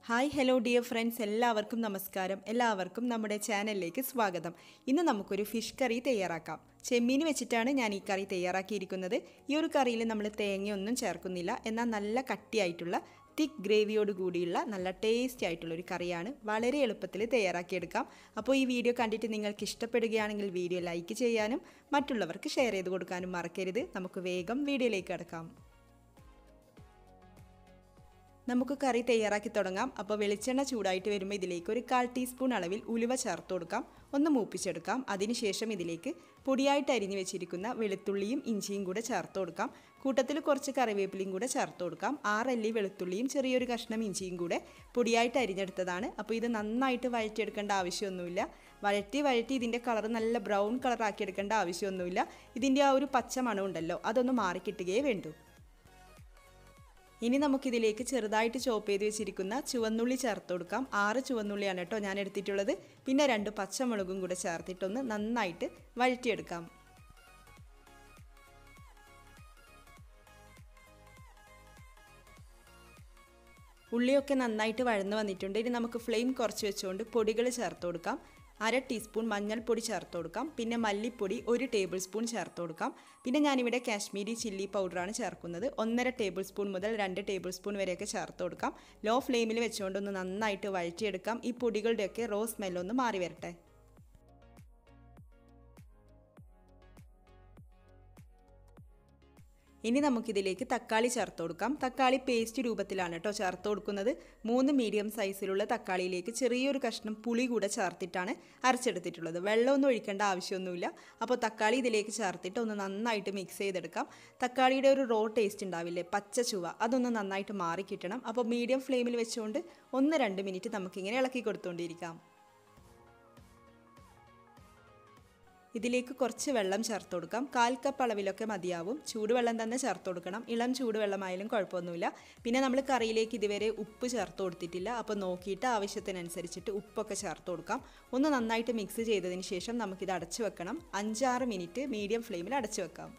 Hi hello dear friends, എല്ലാവർക്കും നമസ്കാരം. എല്ലാവർക്കും നമ്മുടെ ചാനലിലേക്ക് സ്വാഗതം. ഇന്ന് നമുക്കൊരു ഫിഷ് കറി തയ്യാറാക്കാം. ചെമ്മീൻ വെച്ചിട്ടാണ് ഞാൻ ഈ കറി തയ്യാറാക്കിയിരിക്കുന്നത്. ഈ ഒരു കറിയിൽ നമ്മൾ തേങ്ങയൊന്നും ചേർക്കുന്നില്ല. എന്നാൽ നല്ല കട്ടിയായിട്ടുള്ള തിക്ക് ഗ്രേവിയോട് കൂടിയുള്ള നല്ല ടേസ്റ്റി ആയിട്ടുള്ളൊരു കറിയാണ്. വളരെ എളുപ്പത്തിൽ തയ്യാറാക്കിയെടുക്കാം. അപ്പോൾ ഈ വീഡിയോ കണ്ടിട്ട് നിങ്ങൾക്ക് ഇഷ്ടപ്പെടുകയാണെങ്കിൽ വീഡിയോ ലൈക്ക് ചെയ്യാനും മറ്റുള്ളവർക്ക് ഷെയർ ചെയ്ത് കൊടുക്കാനും മറക്കരുത്. നമുക്ക് വേഗം വീഡിയോയിലേക്ക് കടക്കാം. നമുക്ക് കറി തയ്യാറാക്കി തുടങ്ങാം. അപ്പോൾ വെളിച്ചെണ്ണ ചൂടായിട്ട് വരുമ്പോൾ ഇതിലേക്ക് ഒരു 1/4 ടീസ്പൂൺ അളവിൽ ഉലുവ ചേർത്ത് കൊടുക്കാം. ഒന്ന് മൂപ്പിച്ചെടുക്കാം. അതിനുശേഷം ഇതിലേക്ക് പൊടിയായിട്ട് അരിഞ്ഞു വെച്ചിരിക്കുന്ന വെളുത്തുള്ളിയും ഇഞ്ചിയും കൂടെ ചേർത്ത് കൊടുക്കാം. കൂട്ടത്തിൽ കുറച്ച് കറിവേപ്പിലയും കൂടെ ചേർത്ത് കൊടുക്കാം. 6 അല്ലി വെളുത്തുള്ളിയും ചെറിയൊരു കഷ്ണം ഇഞ്ചിയും കൂടെ പൊടിയായിട്ട് അരിഞ്ഞെടുത്തതാണ്. അപ്പോൾ ഇത് നന്നായിട്ട് വഴറ്റിയെടുക്കേണ്ട ആവശ്യമൊന്നുമില്ല. വഴറ്റി ഇതിൻ്റെ കളർ നല്ല ബ്രൗൺ കളറാക്കി എടുക്കേണ്ട ആവശ്യമൊന്നുമില്ല. ഇതിൻ്റെ ആ ഒരു പച്ച മണമുണ്ടല്ലോ, അതൊന്ന് മാറിക്കിട്ടുകയേ വേണ്ടൂ. ഇനി നമുക്കിതിലേക്ക് ചെറുതായിട്ട് ചോപ്പ് ചെയ്ത് വെച്ചിരിക്കുന്ന ചുവന്നുള്ളി ചേർത്ത് കൊടുക്കാം. 6 ചുവന്നുള്ളിയാണ് കേട്ടോ ഞാൻ എടുത്തിട്ടുള്ളത്. പിന്നെ 2 പച്ചമുളകും കൂടെ ചേർത്തിട്ടൊന്ന് നന്നായിട്ട് വഴറ്റിയെടുക്കാം. ഉള്ളിയൊക്കെ നന്നായിട്ട് വഴന്ന് വന്നിട്ടുണ്ട്. ഇനി നമുക്ക് ഫ്ലെയിം കുറച്ച് വെച്ചുകൊണ്ട് പൊടികൾ ചേർത്ത് കൊടുക്കാം. 1/2 ടീസ്പൂൺ മഞ്ഞൾപ്പൊടി ചേർത്ത് കൊടുക്കാം. പിന്നെ മല്ലിപ്പൊടി 1 ടേബിൾ സ്പൂൺ ചേർത്ത് കൊടുക്കാം. പിന്നെ ഞാനിവിടെ കാശ്മീരി ചില്ലി പൗഡറാണ് ചേർക്കുന്നത്. 1.5 ടേബിൾ സ്പൂൺ മുതൽ 2 ടേബിൾ സ്പൂൺ വരെയൊക്കെ ചേർത്ത് കൊടുക്കാം. ലോ ഫ്ലെയിമിൽ വെച്ചുകൊണ്ടൊന്ന് നന്നായിട്ട് വഴറ്റിയെടുക്കാം. ഈ പൊടികളുടെയൊക്കെ റോ സ്മെല്ലൊന്ന് മാറി വരട്ടെ. ഇനി നമുക്കിതിലേക്ക് തക്കാളി ചേർത്ത് കൊടുക്കാം. തക്കാളി പേസ്റ്റ് രൂപത്തിലാണ് കേട്ടോ ചേർത്ത് കൊടുക്കുന്നത്. 3 മീഡിയം സൈസിലുള്ള തക്കാളിയിലേക്ക് ചെറിയൊരു കഷ്ണം പുളി കൂടെ ചേർത്തിട്ടാണ് അരച്ചെടുത്തിട്ടുള്ളത്. വെള്ളമൊന്നും ഒഴിക്കേണ്ട ആവശ്യമൊന്നുമില്ല. അപ്പോൾ തക്കാളി ഇതിലേക്ക് ചേർത്തിട്ട് ഒന്ന് നന്നായിട്ട് മിക്സ് ചെയ്തെടുക്കാം. തക്കാളിയുടെ ഒരു റോ ടേസ്റ്റ് ഉണ്ടാവില്ലേ, പച്ച ചുവ, അതൊന്ന് നന്നായിട്ട് മാറി കിട്ടണം. അപ്പോൾ മീഡിയം ഫ്ലെയിമിൽ വെച്ചുകൊണ്ട് 1-2 മിനിറ്റ് നമുക്കിങ്ങനെ ഇളക്കി കൊടുത്തുകൊണ്ടിരിക്കാം. ഇതിലേക്ക് കുറച്ച് വെള്ളം ചേർത്ത് കൊടുക്കാം. 1/4 കപ്പ് അളവിലൊക്കെ മതിയാവും. ചൂടുവെള്ളം തന്നെ ചേർത്ത് കൊടുക്കണം. ഇളം ചൂടുവെള്ളമായാലും കുഴപ്പമൊന്നുമില്ല. പിന്നെ നമ്മൾ കറിയിലേക്ക് ഇതുവരെ ഉപ്പ് ചേർത്ത് കൊടുത്തിട്ടില്ല. അപ്പോൾ നോക്കിയിട്ട് ആവശ്യത്തിനനുസരിച്ചിട്ട് ഉപ്പൊക്കെ ചേർത്ത് കൊടുക്കാം. ഒന്ന് നന്നായിട്ട് മിക്സ് ചെയ്തതിന് ശേഷം നമുക്കിത് അടച്ചു വെക്കണം. 5-6 മിനിറ്റ് മീഡിയം ഫ്ലെയിമിൽ അടച്ചു വെക്കാം.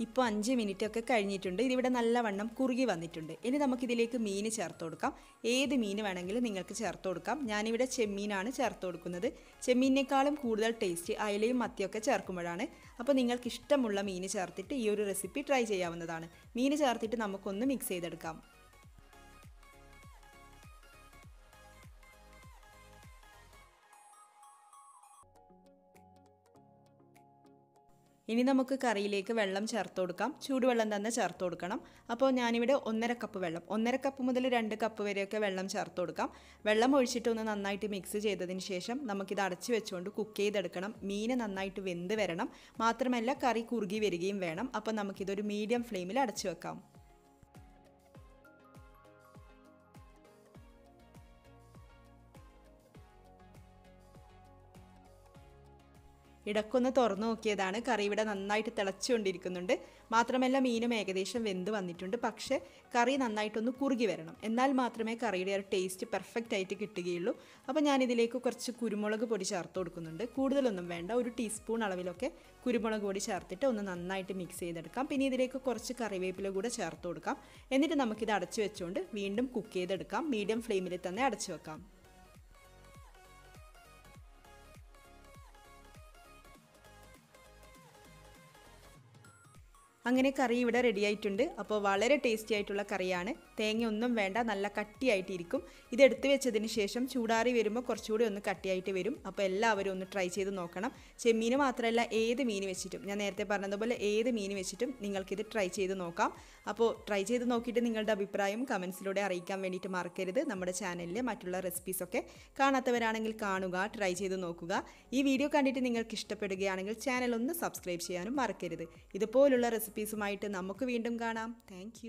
ഇപ്പോൾ 5 മിനിറ്റ് ഒക്കെ കഴിഞ്ഞിട്ടുണ്ട്. ഇതിവിടെ നല്ലവണ്ണം കുറുകി വന്നിട്ടുണ്ട്. ഇനി നമുക്കിതിലേക്ക് മീൻ ചേർത്ത് കൊടുക്കാം. ഏത് മീൻ വേണമെങ്കിലും നിങ്ങൾക്ക് ചേർത്ത് കൊടുക്കാം. ഞാനിവിടെ ചെമ്മീനാണ് ചേർത്ത് കൊടുക്കുന്നത്. ചെമ്മീനേക്കാളും കൂടുതൽ ടേസ്റ്റ് അയലയും മത്തിയൊക്കെ ചേർക്കുമ്പോഴാണ്. അപ്പോൾ നിങ്ങൾക്ക് ഇഷ്ടമുള്ള മീൻ ചേർത്തിട്ട് ഈ ഒരു റെസിപ്പി ട്രൈ ചെയ്യാവുന്നതാണ്. മീൻ ചേർത്തിട്ട് നമുക്കൊന്ന് മിക്സ് ചെയ്തെടുക്കാം. ഇനി നമുക്ക് കറിയിലേക്ക് വെള്ളം ചേർത്ത് കൊടുക്കാം. ചൂടുവെള്ളം തന്നെ ചേർത്ത് കൊടുക്കണം. അപ്പോൾ ഞാനിവിടെ 1.5 കപ്പ് വെള്ളം, 1.5 കപ്പ് മുതൽ 2 കപ്പ് വരെയൊക്കെ വെള്ളം ചേർത്ത് കൊടുക്കാം. വെള്ളം ഒഴിച്ചിട്ട് ഒന്ന് നന്നായിട്ട് മിക്സ് ചെയ്തതിന് ശേഷം നമുക്കിത് അടച്ച് വെച്ചുകൊണ്ട് കുക്ക് ചെയ്തെടുക്കണം. മീൻ നന്നായിട്ട് വെന്ത് വരണം. മാത്രമല്ല കറി കുറുകി വരികയും വേണം. അപ്പോൾ നമുക്കിതൊരു മീഡിയം ഫ്ലെയിമിൽ അടച്ചു വെക്കാം. ഇടക്കൊന്ന് തുറന്നു നോക്കിയതാണ്. കറി ഇവിടെ നന്നായിട്ട് തിളച്ചുകൊണ്ടിരിക്കുന്നുണ്ട്. മാത്രമല്ല മീനും ഏകദേശം വെന്ത് വന്നിട്ടുണ്ട്. പക്ഷേ കറി നന്നായിട്ടൊന്ന് കുറുകി വരണം. എന്നാൽ മാത്രമേ കറിയുടെ ഒരു ടേസ്റ്റ് പെർഫെക്റ്റ് ആയിട്ട് കിട്ടുകയുള്ളൂ. അപ്പോൾ ഞാനിതിലേക്ക് കുറച്ച് കുരുമുളക് പൊടി ചേർത്ത് കൊടുക്കുന്നുണ്ട്. കൂടുതലൊന്നും വേണ്ട, 1 ടീസ്പൂൺ അളവിലൊക്കെ കുരുമുളക് പൊടി ചേർത്തിട്ട് ഒന്ന് നന്നായിട്ട് മിക്സ് ചെയ്തെടുക്കാം. പിന്നെ ഇതിലേക്ക് കുറച്ച് കറിവേപ്പില കൂടെ ചേർത്ത് കൊടുക്കാം. എന്നിട്ട് നമുക്കിത് അടച്ചു വെച്ചുകൊണ്ട് വീണ്ടും കുക്ക് ചെയ്തെടുക്കാം. മീഡിയം ഫ്ലെയിമിൽ തന്നെ അടച്ചു വെക്കാം. അങ്ങനെ കറി ഇവിടെ റെഡി ആയിട്ടുണ്ട്. അപ്പോൾ വളരെ ടേസ്റ്റി ആയിട്ടുള്ള കറിയാണ്. തേങ്ങയൊന്നും വേണ്ട, നല്ല കട്ടിയായിട്ടിരിക്കും. ഇതെടുത്ത് വെച്ചതിന് ശേഷം ചൂടാറി വരുമ്പോൾ കുറച്ചുകൂടി ഒന്ന് കട്ടിയായിട്ട് വരും. അപ്പോൾ എല്ലാവരും ഒന്ന് ട്രൈ ചെയ്ത് നോക്കണം. ചെമ്മീൻ മാത്രമല്ല ഏത് മീൻ വെച്ചിട്ടും, ഞാൻ നേരത്തെ പറഞ്ഞതുപോലെ ഏത് മീൻ വെച്ചിട്ടും നിങ്ങൾക്കിത് ട്രൈ ചെയ്ത് നോക്കാം. അപ്പോൾ ട്രൈ ചെയ്ത് നോക്കിയിട്ട് നിങ്ങളുടെ അഭിപ്രായം കമൻസിലൂടെ അറിയിക്കാൻ വേണ്ടിയിട്ട് മറക്കരുത്. നമ്മുടെ ചാനലിലെ മറ്റുള്ള റെസിപ്പീസൊക്കെ കാണാത്തവരാണെങ്കിൽ കാണുക, ട്രൈ ചെയ്ത് നോക്കുക. ഈ വീഡിയോ കണ്ടിട്ട് നിങ്ങൾക്ക് ഇഷ്ടപ്പെടുകയാണെങ്കിൽ ചാനൽ ഒന്ന് സബ്സ്ക്രൈബ് ചെയ്യാനും മറക്കരുത്. ഇതുപോലുള്ള റെസിപ്പീസുമായിട്ട് നമുക്ക് വീണ്ടും കാണാം. താങ്ക്